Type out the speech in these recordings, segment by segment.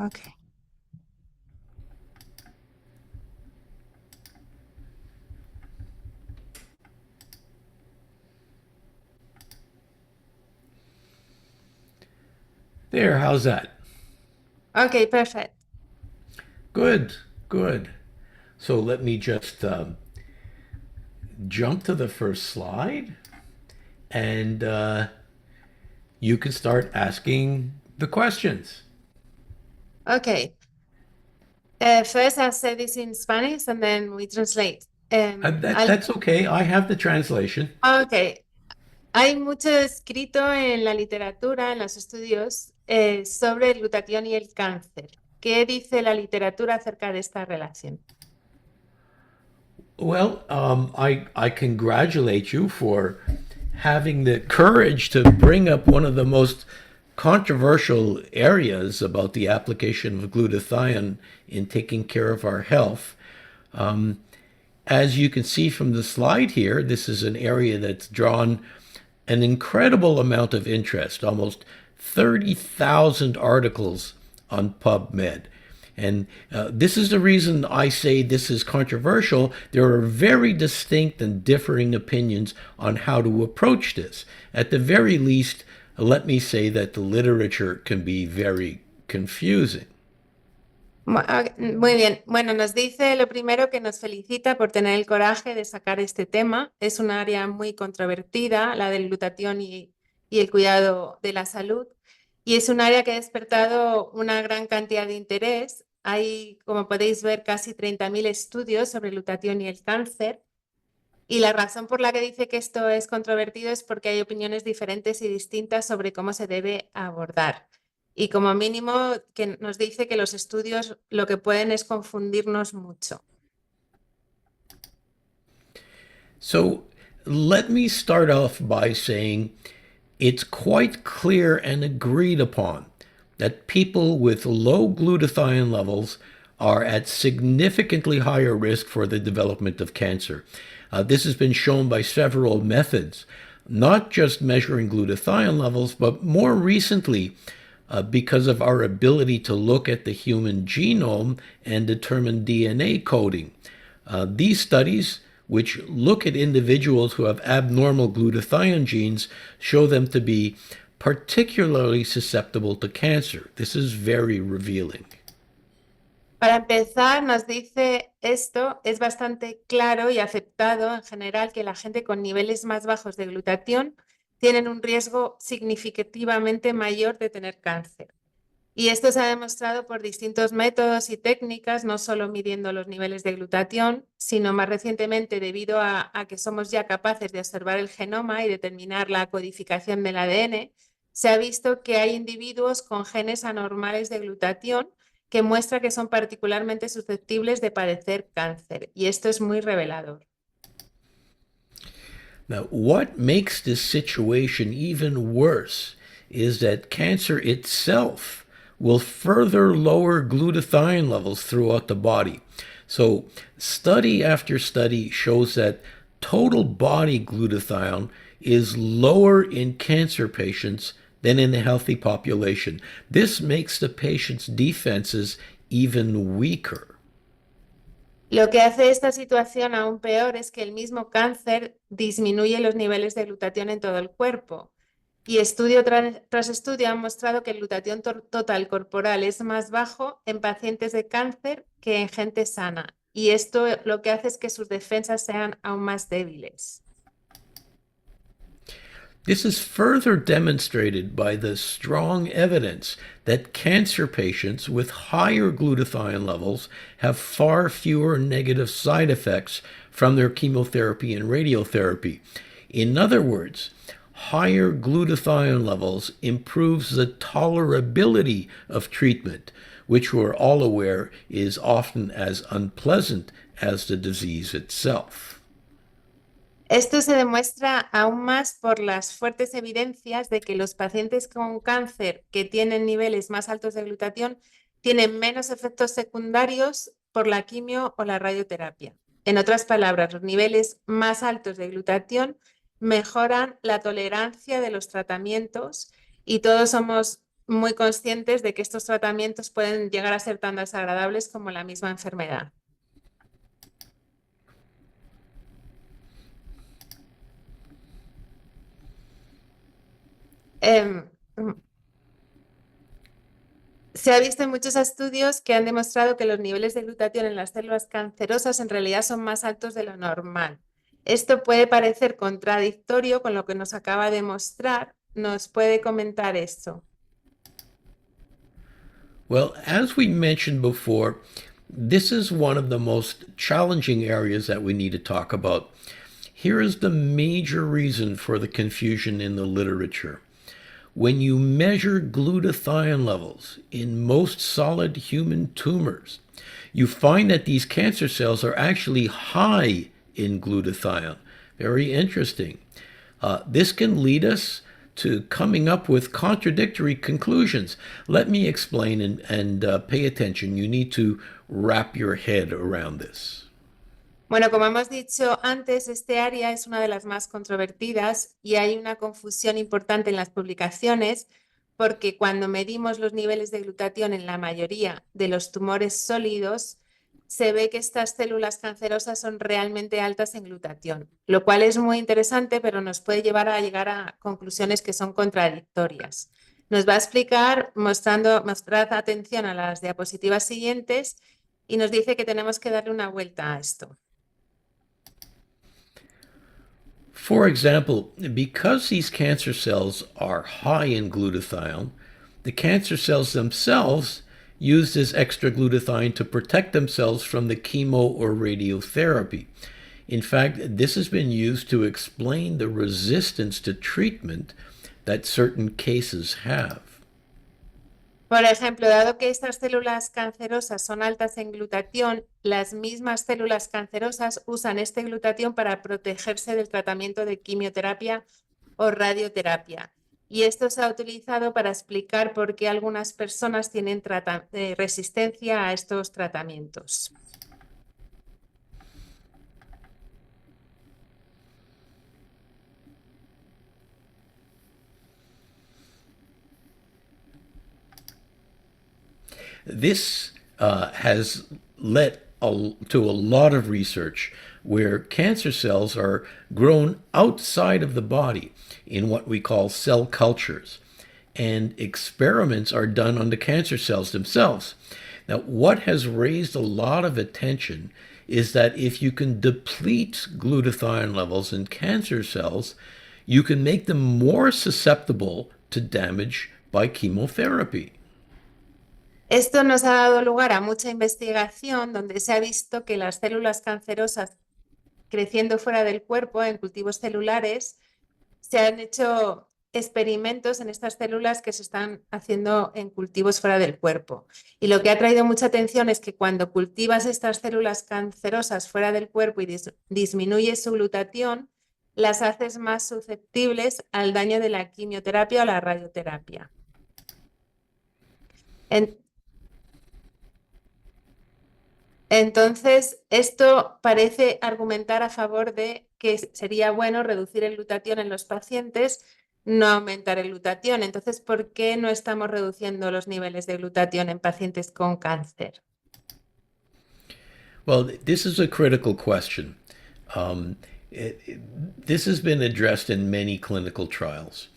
Okay. There, how's that? Okay, perfect. Good, good. So let me just jump to the first slide and you can start asking the questions. Okay. First, I'll say this in Spanish and then we translate. That's okay. I have the translation. Okay. Hay mucho escrito en la literatura, en los estudios, sobre el glutatión y el cáncer. ¿Qué dice la literatura acerca de esta relación? Well, I congratulate you for having the courage to bring up one of the most controversial areas about the application of glutathione in taking care of our health. As you can see from the slide here, this is an area that's drawn an incredible amount of interest, almost 30,000 articles on PubMed. And this is the reason I say this is controversial. There are very distinct and differing opinions on how to approach this. At the very least, let me say that the literature can be very confusing. Muy bien. Bueno, nos dice lo primero que nos felicita por tener el coraje de sacar este tema. Es un área muy controvertida, la del glutatión y el cuidado de la salud. Y es un área que ha despertado una gran cantidad de interés. Hay, como podéis ver, casi 30.000 estudios sobre el glutatión y el cáncer. Y la razón por la que dice que esto es controvertido es porque hay opiniones diferentes y distintas sobre cómo se debe abordar. Y como mínimo que nos dice que los estudios lo que pueden es confundirnos mucho. So let me start off by saying it's quite clear and agreed upon that people with low glutathione levels are at significantly higher risk for the development of cancer. This has been shown by several methods, not just measuring glutathione levels, but more recently, because of our ability to look at the human genome and determine DNA coding. These studies, which look at individuals who have abnormal glutathione genes, show them to be particularly susceptible to cancer. This is very revealing. Para empezar, nos dice esto, es bastante claro y aceptado en general que la gente con niveles más bajos de glutatión tienen un riesgo significativamente mayor de tener cáncer. Y esto se ha demostrado por distintos métodos y técnicas, no solo midiendo los niveles de glutatión, sino más recientemente debido a que somos ya capaces de observar el genoma y determinar la codificación del ADN, se ha visto que hay individuos con genes anormales de glutatión que muestra que son particularmente susceptibles de padecer cáncer. Y esto es muy revelador. Now, what makes this situation even worse is that cancer itself will further lower glutathione levels throughout the body. So, study after study shows that total body glutathione is lower in cancer patients than in the healthy population. This makes the patient's defenses even weaker. Lo que hace esta situación aún peor es que el mismo cáncer disminuye los niveles de glutatión en todo el cuerpo. Y estudio tras estudio han mostrado que el glutatión total corporal es más bajo en pacientes de cáncer que en gente sana. Y esto lo que hace es que sus defensas sean aún más débiles. This is further demonstrated by the strong evidence that cancer patients with higher glutathione levels have far fewer negative side effects from their chemotherapy and radiotherapy. In other words, higher glutathione levels improves the tolerability of treatment, which we're all aware is often as unpleasant as the disease itself. Esto se demuestra aún más por las fuertes evidencias de que los pacientes con cáncer que tienen niveles más altos de glutatión tienen menos efectos secundarios por la quimio o la radioterapia. En otras palabras, los niveles más altos de glutatión mejoran la tolerancia de los tratamientos y todos somos muy conscientes de que estos tratamientos pueden llegar a ser tan desagradables como la misma enfermedad. Em, Se ha visto en muchos estudios que han demostrado que los niveles de glutatión en las células cancerosas en realidad son más altos de lo normal. Esto puede parecer contradictorio con lo que nos acaba de mostrar. ¿Nos puede comentar esto? Well, as we mentioned before, this is one of the most challenging areas that we need to talk about. Here is the major reason for the confusion in the literature. When you measure glutathione levels in most solid human tumors, you find that these cancer cells are actually high in glutathione. Very interesting. This can lead us to coming up with contradictory conclusions. Let me explain and pay attention. You need to wrap your head around this. Bueno, como hemos dicho antes, este área es una de las más controvertidas y hay una confusión importante en las publicaciones porque cuando medimos los niveles de glutatión en la mayoría de los tumores sólidos, se ve que estas células cancerosas son realmente altas en glutatión, lo cual es muy interesante, pero nos puede llevar a llegar a conclusiones que son contradictorias. Nos va a explicar mostrad atención a las diapositivas siguientes y nos dice que tenemos que darle una vuelta a esto. For example, because these cancer cells are high in glutathione, the cancer cells themselves use this extra glutathione to protect themselves from the chemo or radiotherapy. In fact, this has been used to explain the resistance to treatment that certain cases have. Por ejemplo, dado que estas células cancerosas son altas en glutatión, las mismas células cancerosas usan este glutatión para protegerse del tratamiento de quimioterapia o radioterapia. Y esto se ha utilizado para explicar por qué algunas personas tienen resistencia a estos tratamientos. This has led to a lot of research where cancer cells are grown outside of the body in what we call cell cultures, and experiments are done on the cancer cells themselves. Now, what has raised a lot of attention is that if you can deplete glutathione levels in cancer cells, you can make them more susceptible to damage by chemotherapy. Esto nos ha dado lugar a mucha investigación donde se ha visto que las células cancerosas creciendo fuera del cuerpo en cultivos celulares, se han hecho experimentos en estas células que se están haciendo en cultivos fuera del cuerpo. Y lo que ha traído mucha atención es que cuando cultivas estas células cancerosas fuera del cuerpo y disminuyes su glutatión, las haces más susceptibles al daño de la quimioterapia o la radioterapia. Entonces, esto parece argumentar a favor de que sería bueno reducir el glutatión en los pacientes, no aumentar el glutatión. Entonces, ¿por qué no estamos reduciendo los niveles de glutatión en pacientes con cáncer? Well, this is a critical question. This has been addressed in many clinical trials.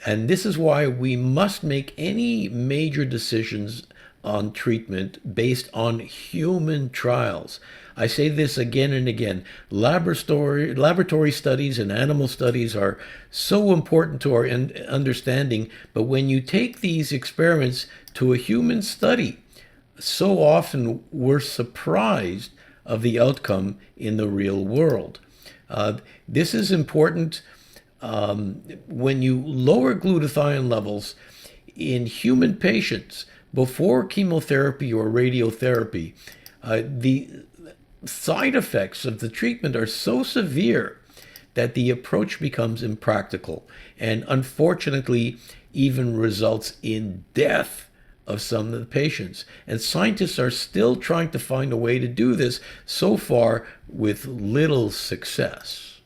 And this is why we must make any major decisions on treatment based on human trials. I say this again and again. Laboratory studies and animal studies are so important to our understanding, but when you take these experiments to a human study, so often we're surprised of the outcome in the real world. This is important. When you lower glutathione levels in human patients before chemotherapy or radiotherapy, the side effects of the treatment are so severe that the approach becomes impractical and unfortunately even results in death of some of the patients. And scientists are still trying to find a way to do this, so far with little success.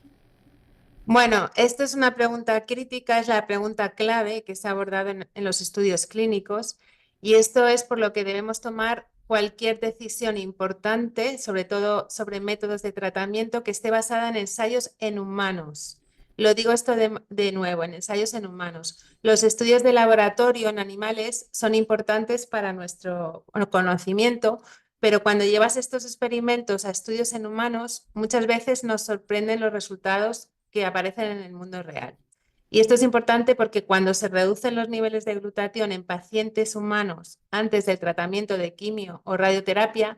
Bueno, esto es una pregunta crítica, es la pregunta clave que se ha abordado en los estudios clínicos y esto es por lo que debemos tomar cualquier decisión importante, sobre todo sobre métodos de tratamiento, que esté basada en ensayos en humanos. Lo digo esto de nuevo, en ensayos en humanos. Los estudios de laboratorio en animales son importantes para nuestro conocimiento, pero cuando llevas estos experimentos a estudios en humanos, muchas veces nos sorprenden los resultados que aparecen en el mundo real. Y esto es importante porque cuando se reducen los niveles de glutatión en pacientes humanos antes del tratamiento de quimio o radioterapia,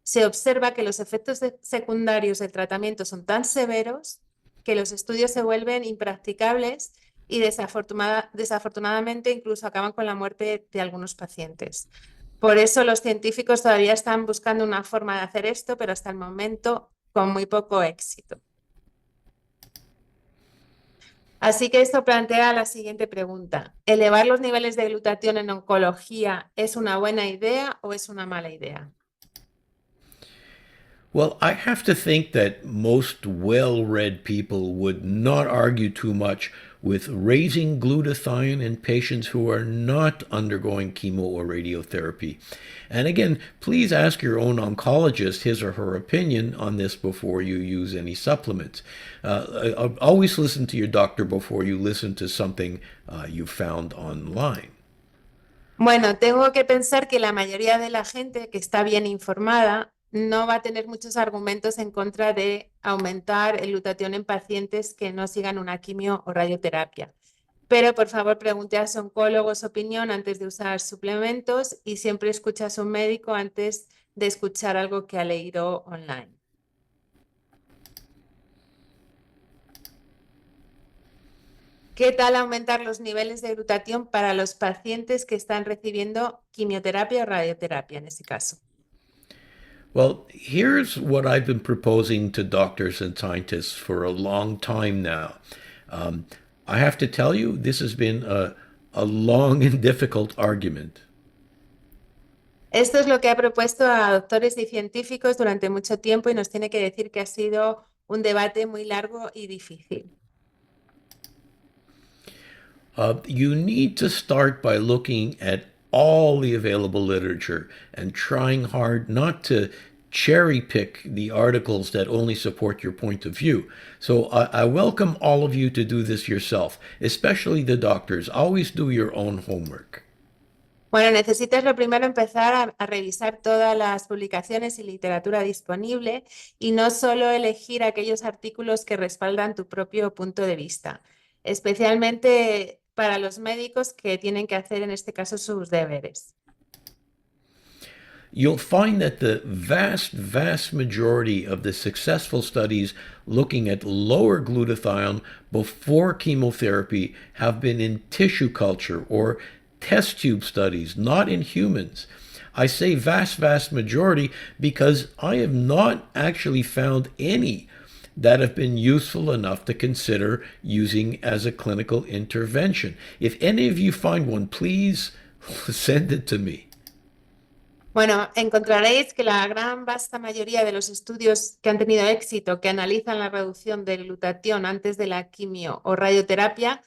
se observa que los efectos secundarios del tratamiento son tan severos que los estudios se vuelven impracticables y desafortunadamente incluso acaban con la muerte de algunos pacientes. Por eso los científicos todavía están buscando una forma de hacer esto, pero hasta el momento con muy poco éxito. Así que esto plantea la siguiente pregunta. ¿Elevar los niveles de glutatión en oncología es una buena idea o es una mala idea? Well, I have to think that most well read people would not argue too much with raising glutathione in patients who are not undergoing chemo or radiotherapy. And again, please ask your own oncologist his or her opinion on this before you use any supplements. Always listen to your doctor before you listen to something you found online. Bueno, tengo que pensar que la mayoría de la gente que está bien informada no va a tener muchos argumentos en contra de aumentar el glutatión en pacientes que no sigan una quimio o radioterapia. Pero por favor pregunte a su oncólogo su opinión antes de usar suplementos y siempre escuche a su médico antes de escuchar algo que ha leído online. ¿Qué tal aumentar los niveles de glutatión para los pacientes que están recibiendo quimioterapia o radioterapia en este caso? Well, here's what I've been proposing to doctors and scientists for a long time now. Um, I have to tell you, this has been a long and difficult argument. Esto es lo que ha propuesto a doctores y científicos durante mucho tiempo y nos tiene que decir que ha sido un debate muy largo y difícil. You need to start by looking at all the available literature and trying hard not to cherry pick the articles that only support your point of view. So I welcome all of you to do this yourself, especially the doctors. Always do your own homework. Bueno, necesitas lo primero empezar a revisar todas las publicaciones y literatura disponible y no solo elegir aquellos artículos que respaldan tu propio punto de vista, especialmente para los médicos que tienen que hacer en este caso sus deberes. You'll find that the vast majority of the successful studies looking at lower glutathione before chemotherapy have been in tissue culture or test tube studies, not in humans. I say vast majority because I have not actually found any that have been useful enough to consider using as a clinical intervention. If any of you find one, please send it to me. Bueno, encontraréis que la gran vasta mayoría de los estudios que han tenido éxito, que analizan la reducción de glutatión antes de la quimio o radioterapia,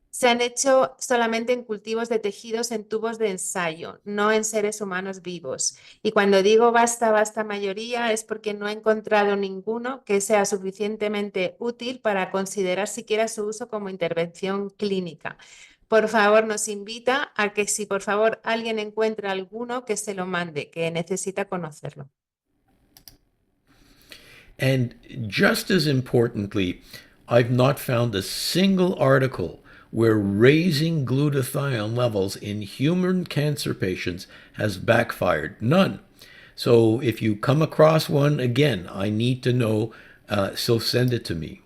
se han hecho solamente en cultivos de tejidos en tubos de ensayo, no en seres humanos vivos. Y cuando digo vasta mayoría es porque no he encontrado ninguno que sea suficientemente útil para considerar siquiera su uso como intervención clínica. Por favor, nos invita a que si por favor alguien encuentra alguno, que se lo mande, que necesita conocerlo. And just as importantly, I've not found a single article where raising glutathione levels in human cancer patients has backfired. None. So if you come across one, again, I need to know, so send it to me.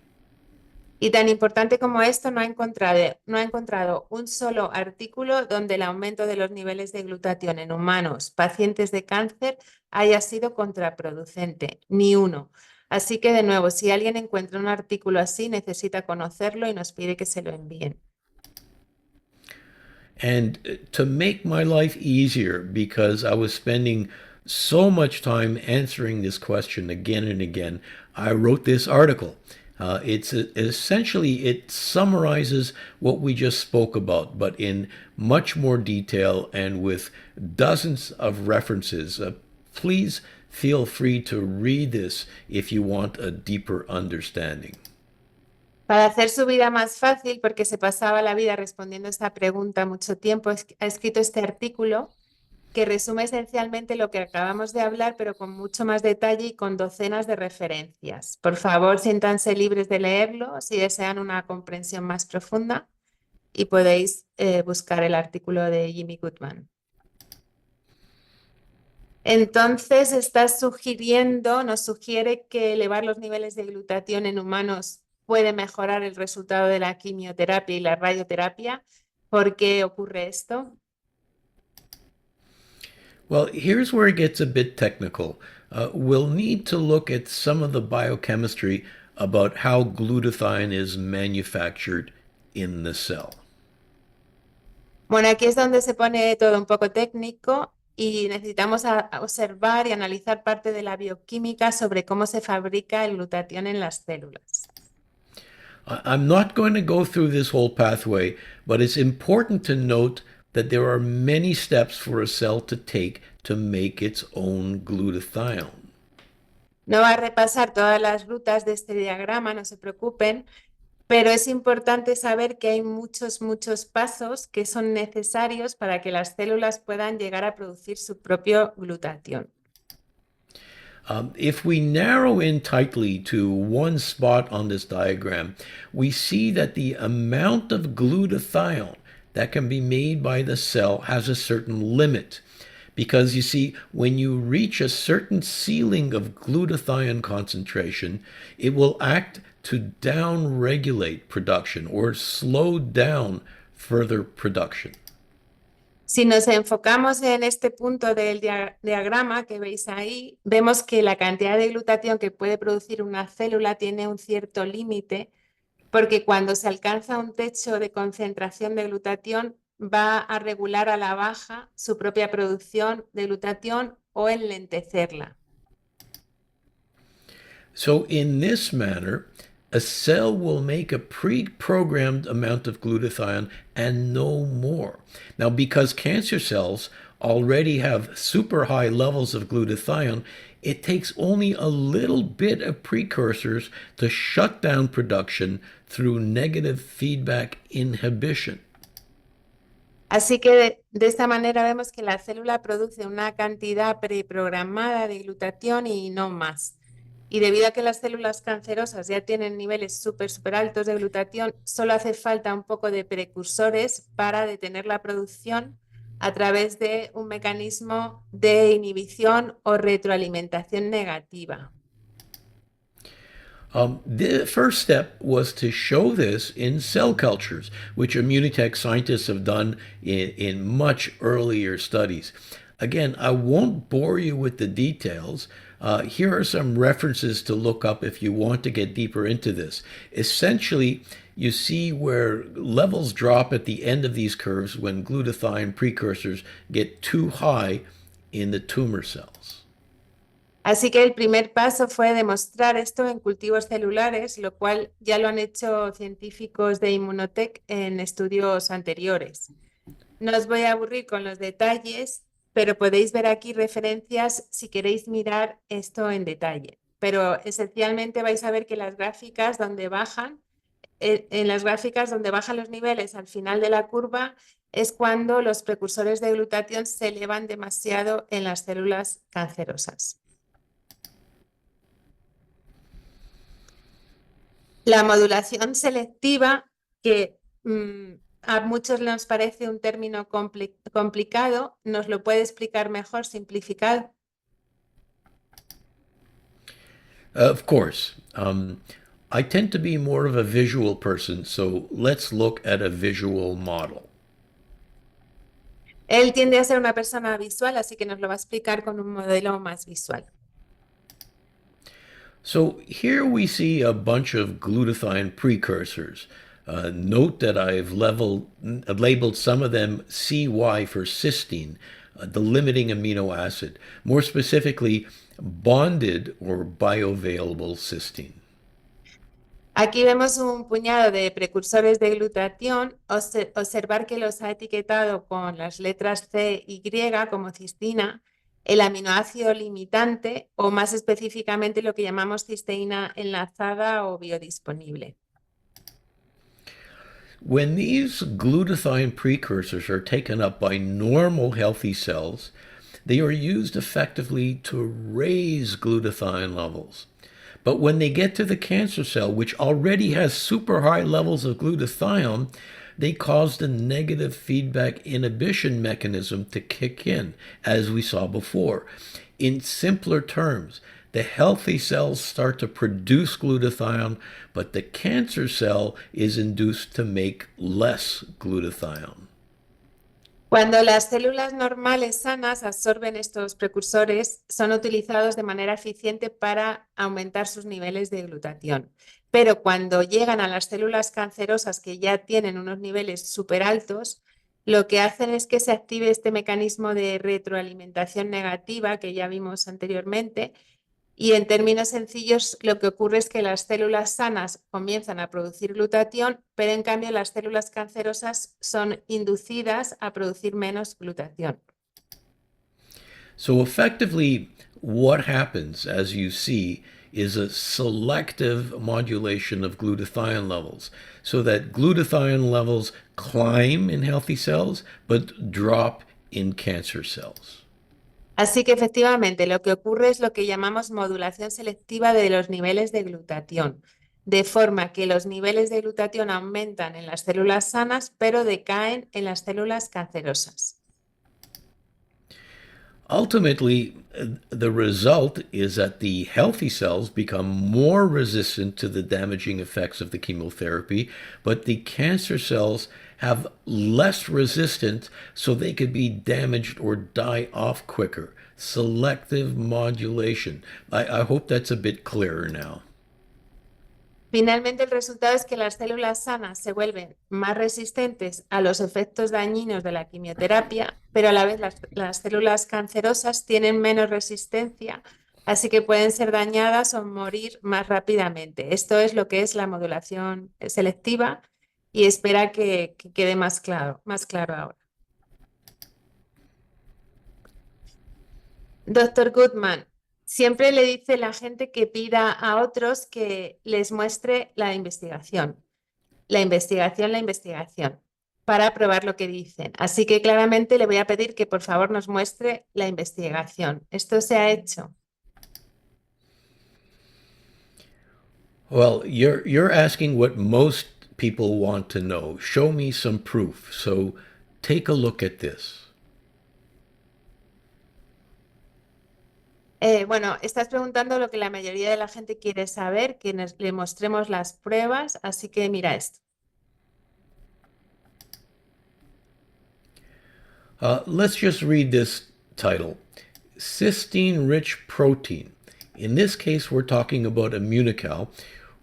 Y tan importante como esto, no ha encontrado un solo artículo donde el aumento de los niveles de glutatión en humanos, pacientes de cáncer, haya sido contraproducente, ni uno. Así que de nuevo, si alguien encuentra un artículo así, necesita conocerlo y nos pide que se lo envíen. And to make my life easier, because I was spending so much time answering this question again and again, I wrote this article. Essentially it summarizes what we just spoke about, but in much more detail and with dozens of references. Please feel free to read this if you want a deeper understanding. Para hacer su vida más fácil, porque se pasaba la vida respondiendo esta pregunta mucho tiempo, ha escrito este artículo que resume esencialmente lo que acabamos de hablar, pero con mucho más detalle y con docenas de referencias. Por favor, siéntanse libres de leerlo si desean una comprensión más profunda y podéis buscar el artículo de Jimmy Goodman. Entonces, nos sugiere que elevar los niveles de glutatión en humanos puede mejorar el resultado de la quimioterapia y la radioterapia. ¿Por qué ocurre esto? Well, here's where it gets a bit technical. We'll need to look at some of the biochemistry about how glutathione is manufactured in the cell. Bueno, aquí es donde se pone todo un poco técnico y necesitamos observar y analizar parte de la bioquímica sobre cómo se fabrica el glutatión en las células. I'm not going to go through this whole pathway, but it's important to note that there are many steps for a cell to take to make its own glutathione. No va a repasar todas las rutas de este diagrama, no se preocupen, pero es importante saber que hay muchos pasos que son necesarios para que las células puedan llegar a producir su propio glutatión. If we narrow in tightly to one spot on this diagram, we see that the amount of glutathione that can be made by the cell has a certain limit. Because you see, when you reach a certain ceiling of glutathione concentration, it will act to down-regulate production or slow down further production. Si nos enfocamos en este punto del diagrama que veis ahí, vemos que la cantidad de glutatión que puede producir una célula tiene un cierto límite, porque cuando se alcanza un techo de concentración de glutatión, va a regular a la baja su propia producción de glutatión o enlentecerla. So in this manner, a cell will make a pre-programmed amount of glutathione and no more. Now, because cancer cells already have super high levels of glutathione, it takes only a little bit of precursors to shut down production through negative feedback inhibition. Así que de esta manera vemos que la célula produce una cantidad preprogramada de glutatión y no más. Y debido a que las células cancerosas ya tienen niveles súper altos de glutatión, solo hace falta un poco de precursores para detener la producción a través de un mecanismo de inhibición o retroalimentación negativa. The first step was to show this in cell cultures, which Immunitech scientists have done in much earlier studies. Again, I won't bore you with the details. Here are some references to look up if you want to get deeper into this. Essentially, you see where levels drop at the end of these curves when glutathione precursors get too high in the tumor cells. Así que el primer paso fue demostrar esto en cultivos celulares, lo cual ya lo han hecho científicos de Immunotech en estudios anteriores. No os voy a aburrir con los detalles, pero podéis ver aquí referencias si queréis mirar esto en detalle. Pero esencialmente vais a ver que las gráficas donde bajan, en las gráficas donde bajan los niveles al final de la curva, es cuando los precursores de glutatión se elevan demasiado en las células cancerosas. La modulación selectiva, que a muchos nos parece un término complicado, ¿nos lo puede explicar mejor, simplificado? Of course. I tend to be more of a visual person, so let's look at a visual model. Él tiende a ser una persona visual, así que nos lo va a explicar con un modelo más visual. So here we see a bunch of glutathione precursors. Note that I've labeled some of them CY for cysteine, the limiting amino acid, more specifically bonded or bioavailable cysteine. Aquí vemos un puñado de precursores de glutatión. Observar que los ha etiquetado con las letras C y Y como cistina, el aminoácido limitante o más específicamente lo que llamamos cisteína enlazada o biodisponible. When these glutathione precursors are taken up by normal healthy cells, they are used effectively to raise glutathione levels. But when they get to the cancer cell, which already has super high levels of glutathione, they cause the negative feedback inhibition mechanism to kick in, as we saw before. In simpler terms, the healthy cells start to produce glutathione, but the cancer cell is induced to make less glutathione. Cuando las células normales sanas absorben estos precursores, son utilizados de manera eficiente para aumentar sus niveles de glutatión. Pero cuando llegan a las células cancerosas que ya tienen unos niveles súper altos, lo que hacen es que se active este mecanismo de retroalimentación negativa que ya vimos anteriormente. Y en términos sencillos, lo que ocurre es que las células sanas comienzan a producir glutatión, pero en cambio las células cancerosas son inducidas a producir menos glutatión. So effectively, what happens, as you see, is a selective modulation of glutathione levels, so that glutathione levels climb in healthy cells but drop in cancer cells. Así que efectivamente lo que ocurre es lo que llamamos modulación selectiva de los niveles de glutatión, de forma que los niveles de glutatión aumentan en las células sanas, pero decaen en las células cancerosas. Ultimately, the result is that the healthy cells become more resistant to the damaging effects of the chemotherapy, but the cancer cells have less resistance so they could be damaged or die off quicker. Selective modulation. I hope that's a bit clearer now. Finalmente, el resultado es que las células sanas se vuelven más resistentes a los efectos dañinos de la quimioterapia, pero a la vez las células cancerosas tienen menos resistencia, así que pueden ser dañadas o morir más rápidamente. Esto es lo que es la modulación selectiva y espera que quede más claro ahora. Doctor Goodman, siempre le dice la gente que pida a otros que les muestre la investigación, para probar lo que dicen. Así que claramente le voy a pedir que por favor nos muestre la investigación. Esto se ha hecho. Well, you're asking what most people want to know. Show me some proof. So take a look at this. Bueno, estás preguntando lo que la mayoría de la gente quiere saber, que le mostremos las pruebas, así que mira esto. Let's just read this title. Cysteine-rich protein. In this case, we're talking about Immunical.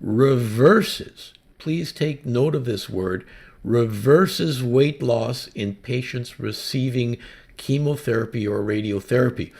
Reverses, please take note of this word, reverses weight loss in patients receiving chemotherapy or radiotherapy.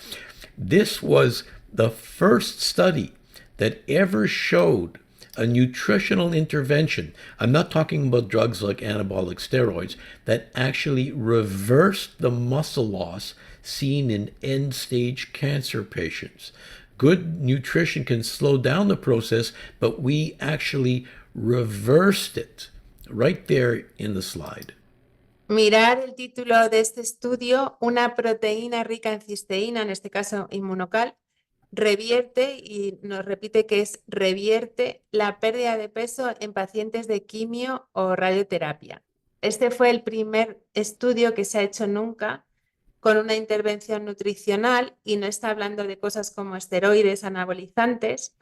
This was the first study that ever showed a nutritional intervention, I'm not talking about drugs like anabolic steroids, that actually reversed the muscle loss seen in end stage cancer patients. Good nutrition can slow down the process, but we actually reversed it right there in the slide. Mirar el título de este estudio, una proteína rica en cisteína, en este caso Immunocal, revierte, y nos repite que es revierte la pérdida de peso en pacientes de quimio o radioterapia. Este fue el primer estudio que se ha hecho nunca con una intervención nutricional y no está hablando de cosas como esteroides anabolizantes,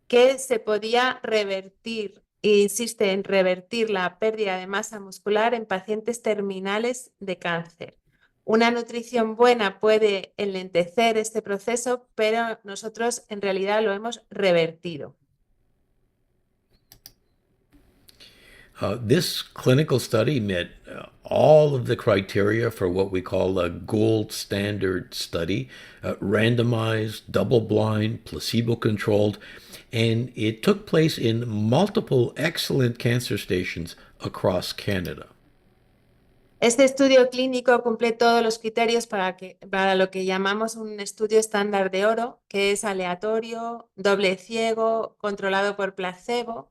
que se podía revertir, e insiste en revertir la pérdida de masa muscular en pacientes terminales de cáncer. Una nutrición buena puede enlentecer este proceso, pero nosotros en realidad lo hemos revertido. This clinical study met all of the criteria for what we call a gold standard study, randomized, double blind, placebo controlled, and it took place in multiple excellent cancer stations across Canada. Este estudio clínico cumple todos los criterios para lo que llamamos un estudio estándar de oro, que es aleatorio, doble ciego, controlado por placebo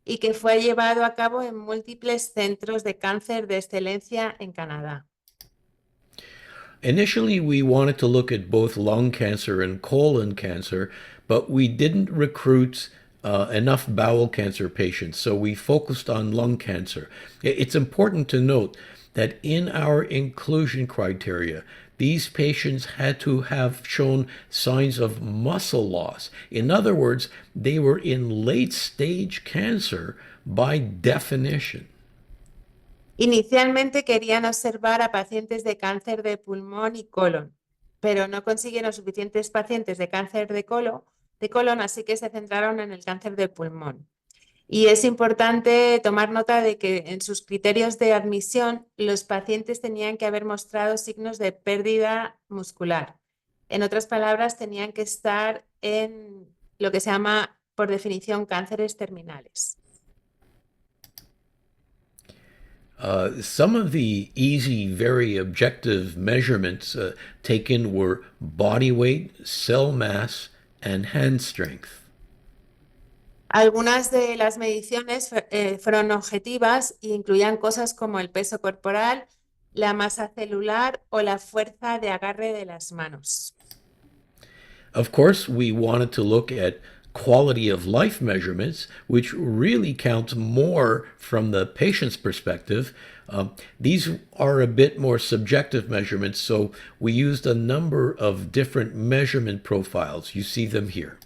y que fue llevado a cabo en múltiples centros de cáncer de excelencia en Canadá. Initially, we wanted to look at both lung cancer and colon cancer, but we didn't recruit enough bowel cancer patients, so we focused on lung cancer. It's important to note that in our inclusion criteria, these patients had to have shown signs of muscle loss. In other words, they were in late stage cancer by definition. Inicialmente querían observar a pacientes de cáncer de pulmón y colon, pero no consiguieron suficientes pacientes de cáncer de colon, así que se centraron en el cáncer de pulmón. Y es importante tomar nota de que en sus criterios de admisión los pacientes tenían que haber mostrado signos de pérdida muscular. En otras palabras, tenían que estar en lo que se llama, por definición, cánceres terminales. Some of the easy, very objective measurements taken were body weight, cell mass, and hand strength. Algunas de las mediciones fueron objetivas e incluían cosas como el peso corporal, la masa celular o la fuerza de agarre de las manos. Of course, we wanted to look at quality of life measurements, which really count more from the patient's perspective. These are a bit more subjective measurements, so we used a number of different measurement profiles. You see them here.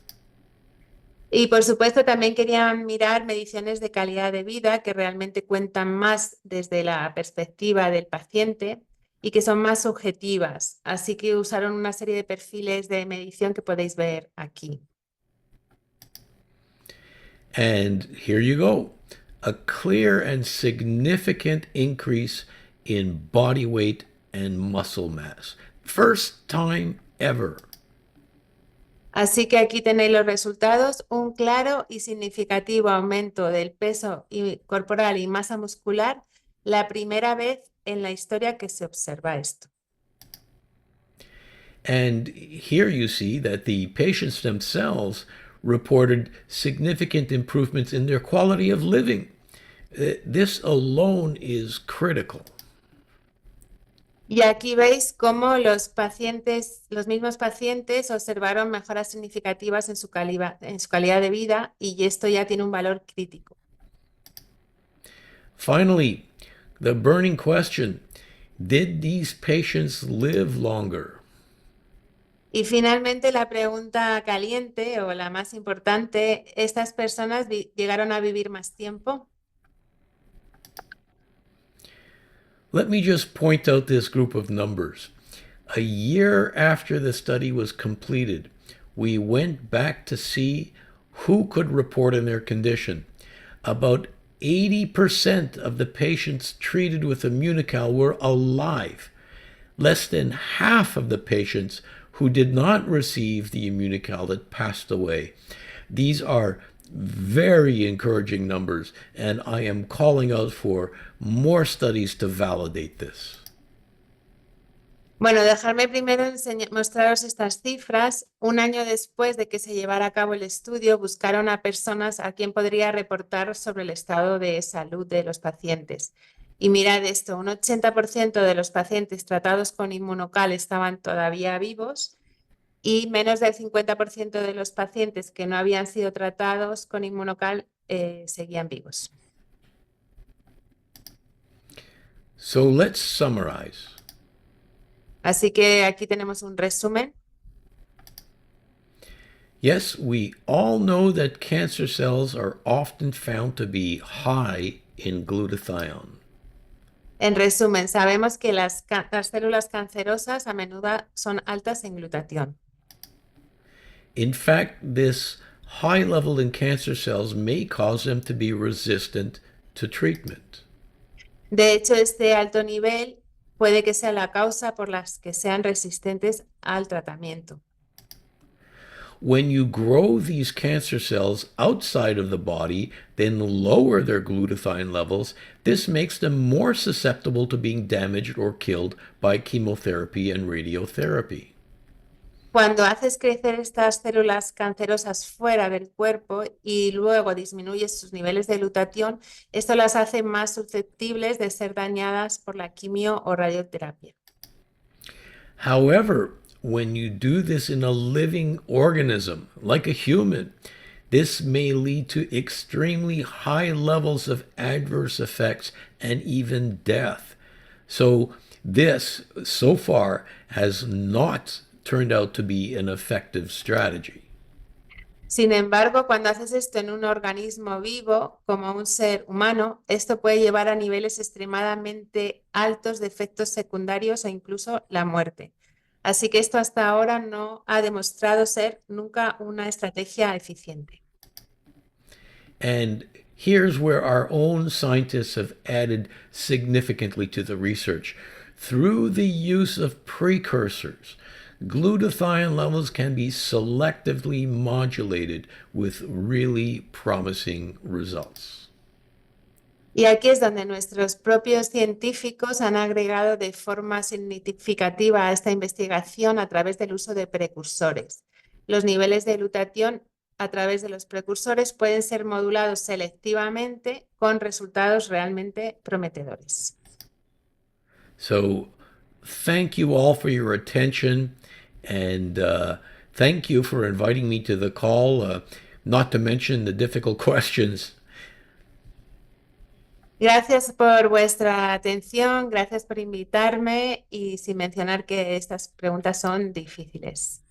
Y por supuesto también querían mirar mediciones de calidad de vida que realmente cuentan más desde la perspectiva del paciente y que son más objetivas. Así que usaron una serie de perfiles de medición que podéis ver aquí. And here you go. A clear and significant increase in body weight and muscle mass. First time ever. Así que aquí tenéis los resultados, un claro y significativo aumento del peso corporal y masa muscular, la primera vez en la historia que se observa esto. And here you see that the patients themselves reported significant improvements in their quality of living. This alone is critical. Y aquí veis cómo los mismos pacientes observaron mejoras significativas en su calidad de vida y esto ya tiene un valor crítico. Finally, the burning question, did these patients live longer? Y finalmente la pregunta caliente o la más importante, ¿estas personas llegaron a vivir más tiempo? Let me just point out this group of numbers. A year after the study was completed, we went back to see who could report on their condition. About 80% of the patients treated with Immunical were alive. Less than half of the patients who did not receive the Immunical had passed away. These are very encouraging numbers, and I am calling out for more studies to validate this. Bueno, dejarme primero mostraros estas cifras. Un año después de que se llevara a cabo el estudio, buscaron a personas a quien podría reportar sobre el estado de salud de los pacientes. Y mirad esto, un 80% de los pacientes tratados con Immunocal estaban todavía vivos y menos del 50% de los pacientes que no habían sido tratados con Immunocal seguían vivos. So let's summarize. Así que aquí tenemos un resumen. Yes, we all know that cancer cells are often found to be high in glutathione. En resumen, sabemos que las células cancerosas a menudo son altas en glutatión. In fact, this high level in cancer cells may cause them to be resistant to treatment. De hecho, este alto nivel puede que sea la causa por las que sean resistentes al tratamiento. When you grow these cancer cells outside of the body, then lower their glutathione levels, this makes them more susceptible to being damaged or killed by chemotherapy and radiotherapy. Cuando haces crecer estas células cancerosas fuera del cuerpo y luego disminuyes sus niveles de glutatión, esto las hace más susceptibles de ser dañadas por la quimio o radioterapia. However, when you do this in a living organism, like a human, this may lead to extremely high levels of adverse effects and even death. So, this so far has not turned out to be an effective strategy. Sin embargo, cuando haces esto en un organismo vivo, como un ser humano, esto puede llevar a niveles extremadamente altos de efectos secundarios o incluso la muerte. Así que esto hasta ahora no ha demostrado ser nunca una estrategia eficiente. And here's where our own scientists have added significantly to the research. Through the use of precursors, glutathione levels can be selectively modulated with really promising results. Y aquí es donde nuestros propios científicos han agregado de forma significativa a esta investigación a través del uso de precursores. Los niveles de glutatión a través de los precursores pueden ser modulados selectivamente con resultados realmente prometedores. So, thank you all for your attention, and thank you for inviting me to the call, not to mention the difficult questions. Gracias por vuestra atención, gracias por invitarme y sin mencionar que estas preguntas son difíciles.